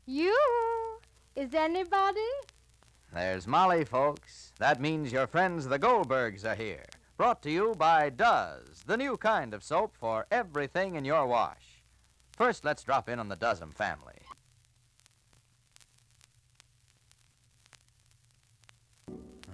You? Is anybody? There's Molly, folks. That means your friends the Goldbergs are here. Brought to you by Does, the new kind of soap for everything in your wash. First, let's drop in on the Does'em family.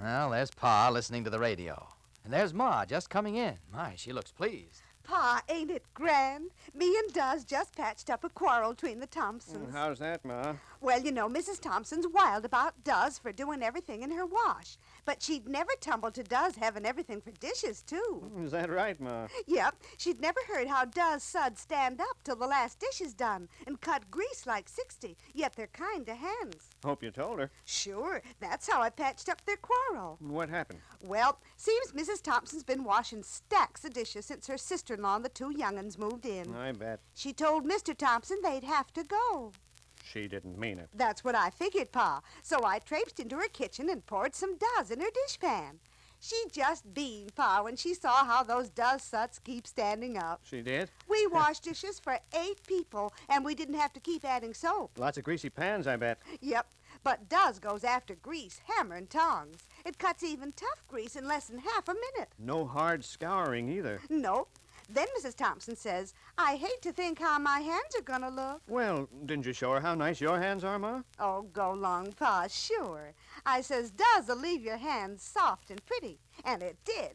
Well, there's Pa listening to the radio. And there's Ma just coming in. My, she looks pleased. Pa, ain't it grand? Me and Duz just patched up a quarrel between the Thompsons. How's that, Ma? Well, you know, Mrs. Thompson's wild about Duz for doing everything in her wash. But she'd never tumble to Duz having everything for dishes, too. Is that right, Ma? Yep. She'd never heard how Duz suds stand up till the last dish is done and cut grease like 60, yet they're kind to hands. Hope you told her. Sure. That's how I patched up their quarrel. What happened? Well, seems Mrs. Thompson's been washing stacks of dishes since her sister-in-law and the two young'uns moved in. I bet. She told Mr. Thompson they'd have to go. She didn't mean it. That's what I figured, Pa. So I traipsed into her kitchen and poured some Duz in her dishpan. She just beamed, Pa, when she saw how those Duz suds keep standing up. She did? We washed dishes for 8 people, and we didn't have to keep adding soap. Lots of greasy pans, I bet. Yep. But Duz goes after grease, hammer and tongs. It cuts even tough grease in less than half a minute. No hard scouring either. Nope. Then Mrs. Thompson says, I hate to think how my hands are going to look. Well, didn't you show her how nice your hands are, Ma? Oh, go long, Pa, sure. I says, Duz'll leave your hands soft and pretty. And it did.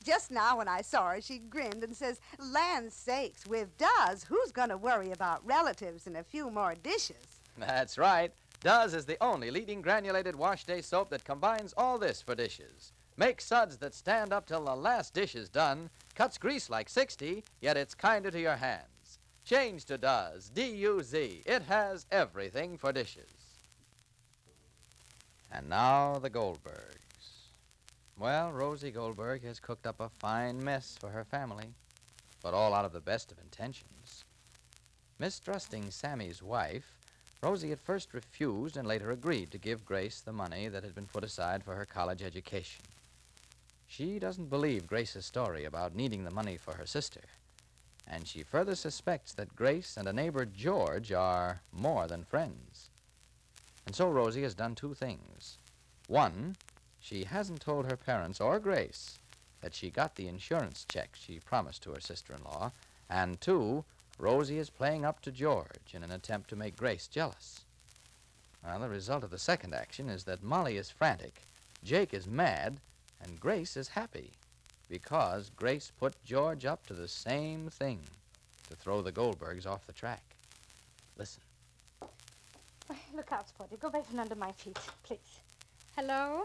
Just now when I saw her, she grinned and says, land sakes, with Duz, who's going to worry about relatives and a few more dishes? That's right. Does is the only leading granulated wash day soap that combines all this for dishes. Makes suds that stand up till the last dish is done, cuts grease like 60, yet it's kinder to your hands. Change to Does, D-U-Z. It has everything for dishes. And now the Goldbergs. Well, Rosie Goldberg has cooked up a fine mess for her family, but all out of the best of intentions. Mistrusting Sammy's wife, Rosie at first refused and later agreed to give Grace the money that had been put aside for her college education. She doesn't believe Grace's story about needing the money for her sister, and she further suspects that Grace and a neighbor, George, are more than friends. And so Rosie has done 2 things. 1, she hasn't told her parents or Grace that she got the insurance check she promised to her sister-in-law, and 2, Rosie is playing up to George in an attempt to make Grace jealous. Well, the result of the second action is that Molly is frantic, Jake is mad, and Grace is happy, because Grace put George up to the same thing, to throw the Goldbergs off the track. Listen. Look out, Spotty. Go away from under my feet, please. Hello?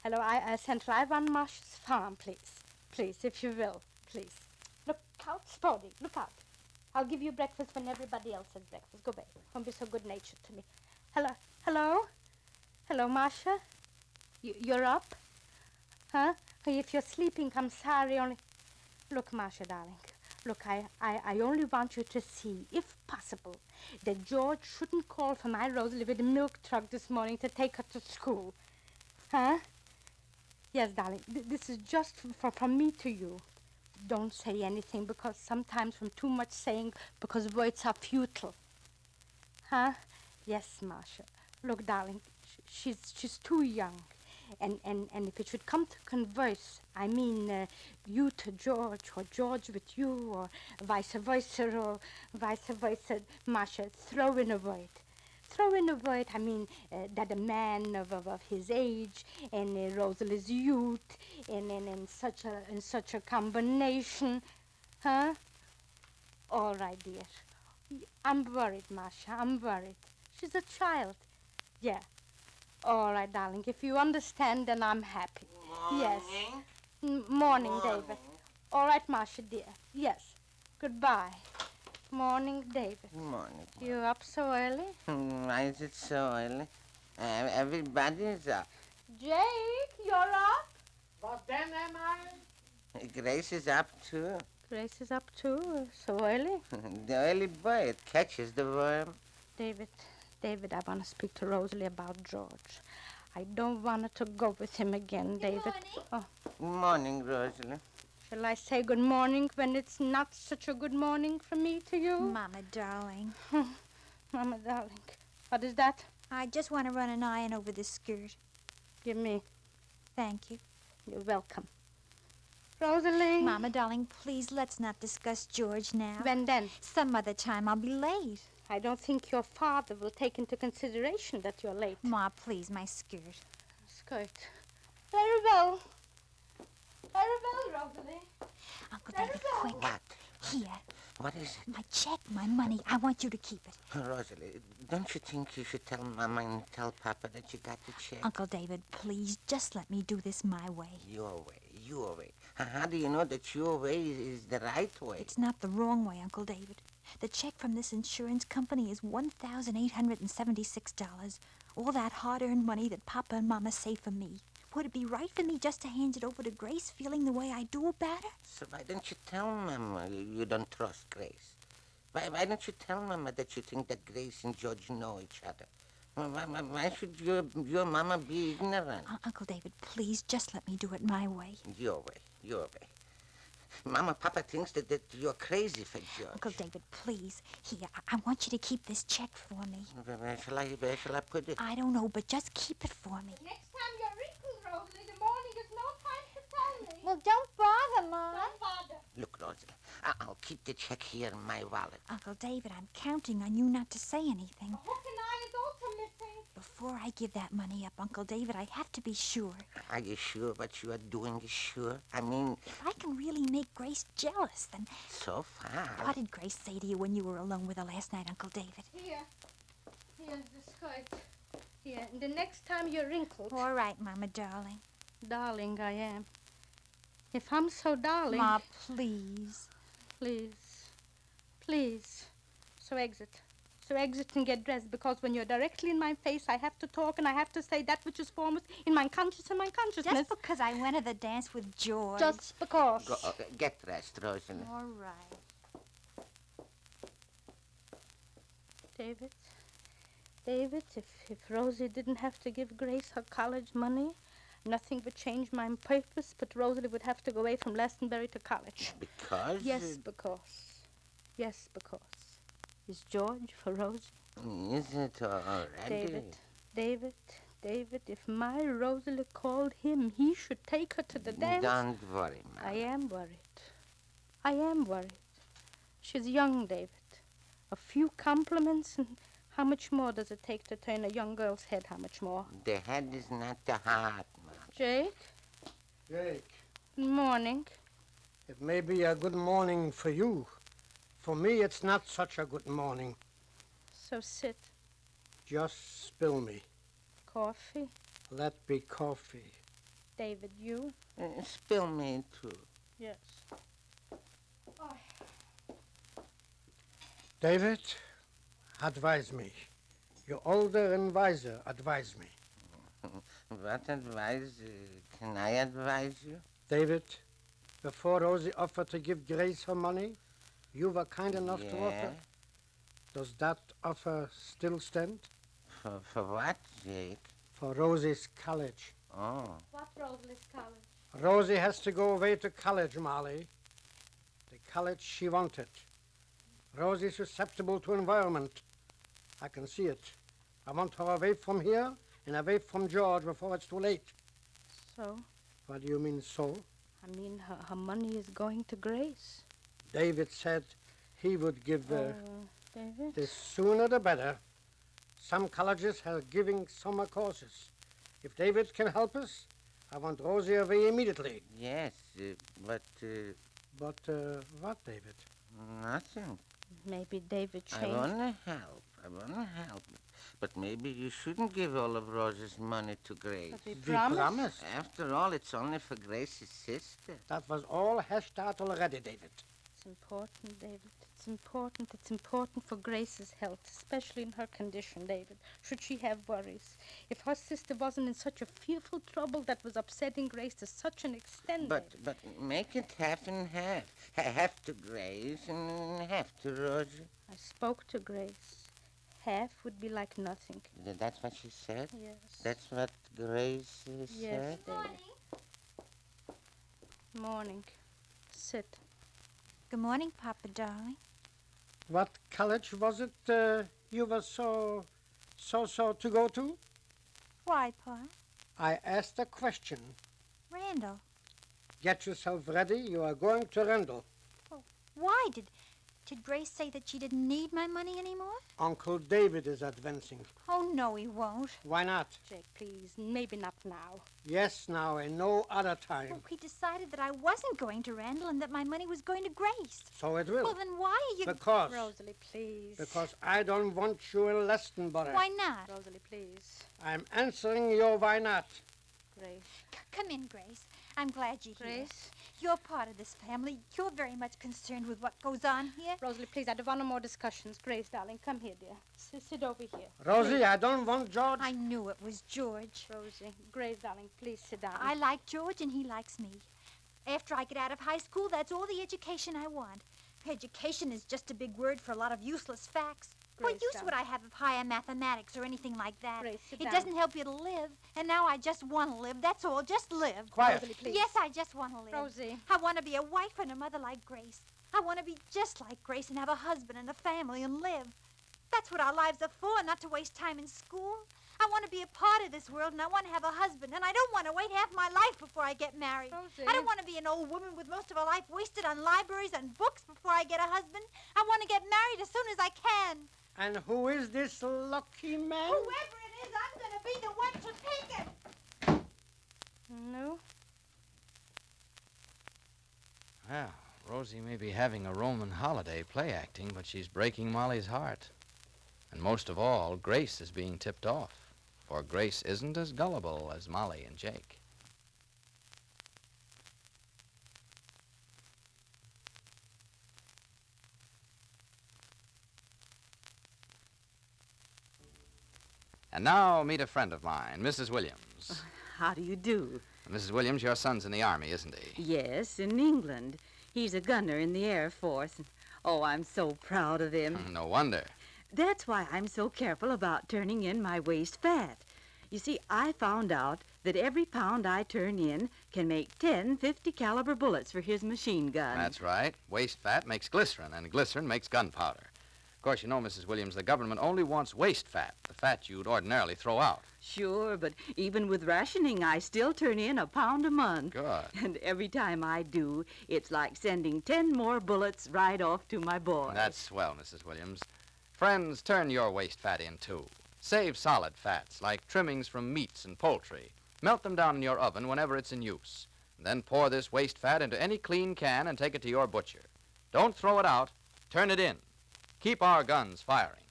Hello, Central. I run Marsh's farm, please. Please, if you will, please. Look out, Spotty. Look out. I'll give you breakfast when everybody else has breakfast. Go away. Don't be so good-natured to me. Hello? Hello? Hello, Marcia? You're up? Huh? If you're sleeping, I'm sorry, only... Look, Marcia, darling. Look, I only want you to see, if possible, that George shouldn't call for my Rosalie with a milk truck this morning to take her to school. Huh? Yes, darling. This is just from me to you. Don't say anything, because sometimes from too much saying, because words are futile. Huh? Yes, Marcia. Look, darling, she's too young. And if it should come to converse, I mean you to George, or George with you, or vice versa, Marcia, throw in a word. Throw in a word, I mean, that a man of his age, and Rosalie's youth, and such a combination, huh? All right, dear. I'm worried, Marcia, I'm worried. She's a child. Yeah. All right, darling. If you understand, then I'm happy. Morning. Yes. Morning, David. All right, Marcia, dear. Yes. Goodbye. Morning, David. Morning. You up so early? Why is it so early? Everybody's up. Jake, you're up? Was denn einmal? Grace is up, too. Grace is up, too. So early? The early bird catches the worm. David, I want to speak to Rosalie about George. I don't want her to go with him again, David. Good morning. Good morning, Rosalie. Shall I say good morning when it's not such a good morning from me to you? Mama, darling. Mama, darling. What is that? I just want to run an iron over this skirt. Give me. Thank you. You're welcome. Rosalie. Mama, darling, please let's not discuss George now. When then? Some other time. I'll be late. I don't think your father will take into consideration that you're late. Ma, please, my skirt. Skirt. Very well. Very well, Rosalie. Uncle David, quick. What? Here. What is it? My check, my money. I want you to keep it. Rosalie, don't you think you should tell Mama and tell Papa that you got the check? Uncle David, please, just let me do this my way. Your way. How do you know that your way is the right way? It's not the wrong way, Uncle David. The check from this insurance company is $1,876. All that hard-earned money that Papa and Mama saved for me. Would it be right for me just to hand it over to Grace, feeling the way I do about her? So why don't you tell Mama you don't trust Grace? Why don't you tell Mama that you think that Grace and George know each other? Why should your Mama be ignorant? Uncle David, please, just let me do it my way. Your way. Mama, Papa thinks that you're crazy for George. Uncle David, please. Here, I want you to keep this check for me. Where shall I put it? I don't know, but just keep it for me. Next time you're wrinkled, Rosalie, the morning is no time to tell me. Well, don't bother, Ma. Don't bother. Look, Rosalie, I'll keep the check here in my wallet. Uncle David, I'm counting on you not to say anything. The hook and eye is also missing. Before I give that money up, Uncle David, I have to be sure. Are you sure what you are doing is sure? I mean, If I can really make Grace jealous, then... so far. What did Grace say to you when you were alone with her last night, Uncle David? Here's the skirt. Here, and the next time you're wrinkled. All right, Mama, darling. Darling, I am. If I'm so darling. Ma, please. Please. So exit and get dressed, because when you're directly in my face, I have to talk and I have to say that which is foremost in my conscience and my consciousness. Just because I went to the dance with George. Just because. Go, get dressed, Rosalie. All right. David, if Rosie didn't have to give Grace her college money, nothing would change my purpose, but Rosalie would have to go away from Glastonbury to college. Because? Yes, because. Is George for Rosie? Is it already? David, if my Rosalie called him, he should take her to the dance. Don't worry, Mama. I am worried. She's young, David. A few compliments, and how much more does it take to turn a young girl's head? How much more? The head is not the heart, Mama. Jake, Jake, good morning. it may be a good morning for you. For me, it's not such a good morning. So sit. Just spill me. Coffee? Let be coffee. David, you? Spill me, too. Yes. David, advise me. You're older and wiser. Advise me. What advice can I advise you? David, before Rosie offered to give Grace her money, you were kind enough to offer. Does that offer still stand? For what, Jake? For Rosie's college. Oh. What Rosalie's college? Rosie has to go away to college, Molly. The college she wanted. Rosie's susceptible to environment. I can see it. I want her away from here and away from George before it's too late. So? What do you mean, so? I mean, her money is going to Grace. David said he would give David? the sooner the better. Some colleges are giving summer courses. If David can help us, I want Rosie away immediately. Yes, but... But what, David? Nothing. Maybe David changed. I want to help. But maybe you shouldn't give all of Rose's money to Grace. But we We promised. promised. After all, it's only for Grace's sister. That was all hashed out already, David. It's important, David. It's important for Grace's health, especially in her condition, David. Should she have worries? If her sister wasn't in such a fearful trouble that was upsetting Grace to such an extent, But David. make it half and half. Half to Grace and half to Rosie. I spoke to Grace. Half would be like nothing. That's what she said? Yes. That's what Grace Yes, said? David. Morning. Sit. Good morning, Papa, darling. What college was it you were so so to go to? Why, Pa? I asked a question. Randall. Get yourself ready. You are going to Randall. Why? Did Grace say that she didn't need my money anymore? Uncle David is advancing. Oh, no, he won't. Why not? Jake, please, maybe not now. Yes, now, and no other time. Well, he decided that I wasn't going to Randall and that my money was going to Grace. So it will. Well, then why are you... Because. Rosalie, please. Because I don't want you in Lestonborough. Why not? Rosalie, please. I'm answering your why not. Grace. Come in, Grace. I'm glad you're here. Grace? You're part of this family. You're very much concerned with what goes on here. Rosalie, please, I don't want no more discussions. Grace, darling, come here, dear. Sit over here. Rosie, I don't want George. I knew it was George. Rosie, Grace, darling, please sit down. I like George and he likes me. After I get out of high school, that's all the education I want. Education is just a big word for a lot of useless facts. What Grace, use darling. would I have of higher mathematics or anything like that? Grace, sit It down. doesn't help you to live. And now I just want to live. That's all. Just live. Quiet. Rosalie, please. Yes, I just want to live. Rosie. I want to be a wife and a mother like Grace. I want to be just like Grace and have a husband and a family and live. That's what our lives are for, not to waste time in school. I want to be a part of this world, and I want to have a husband, and I don't want to wait half my life before I get married. Rosie. I don't want to be an old woman with most of her life wasted on libraries and books before I get a husband. I want to get married as soon as I can. And who is this lucky man? Whoever it is, I'm going to be the one to take it. No? Well, Rosie may be having a Roman holiday play acting, but she's breaking Molly's heart. And most of all, Grace is being tipped off. For Grace isn't as gullible as Molly and Jake. And now meet a friend of mine, Mrs. Williams. How do you do? Mrs. Williams, your son's in the Army, isn't he? Yes, in England. He's a gunner in the Air Force. Oh, I'm so proud of him. No wonder. That's why I'm so careful about turning in my waste fat. You see, I found out that every pound I turn in can make 10 50 caliber bullets for his machine gun. That's right. Waste fat makes glycerin, and glycerin makes gunpowder. Of course, you know, Mrs. Williams, the government only wants waste fat, the fat you'd ordinarily throw out. Sure, but even with rationing, I still turn in a pound a month. Good. And every time I do, it's like sending 10 more bullets right off to my boys. That's swell, Mrs. Williams. Friends, turn your waste fat in, too. Save solid fats, like trimmings from meats and poultry. Melt them down in your oven whenever it's in use. Then pour this waste fat into any clean can and take it to your butcher. Don't throw it out. Turn it in. Keep our guns firing.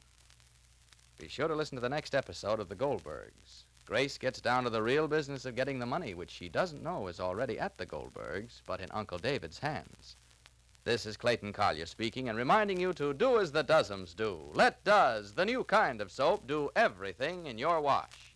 Be sure to listen to the next episode of the Goldbergs. Grace gets down to the real business of getting the money, which she doesn't know is already at the Goldbergs, but in Uncle David's hands. This is Clayton Collier speaking and reminding you to do as the Doesums do. Let Does, the new kind of soap, do everything in your wash.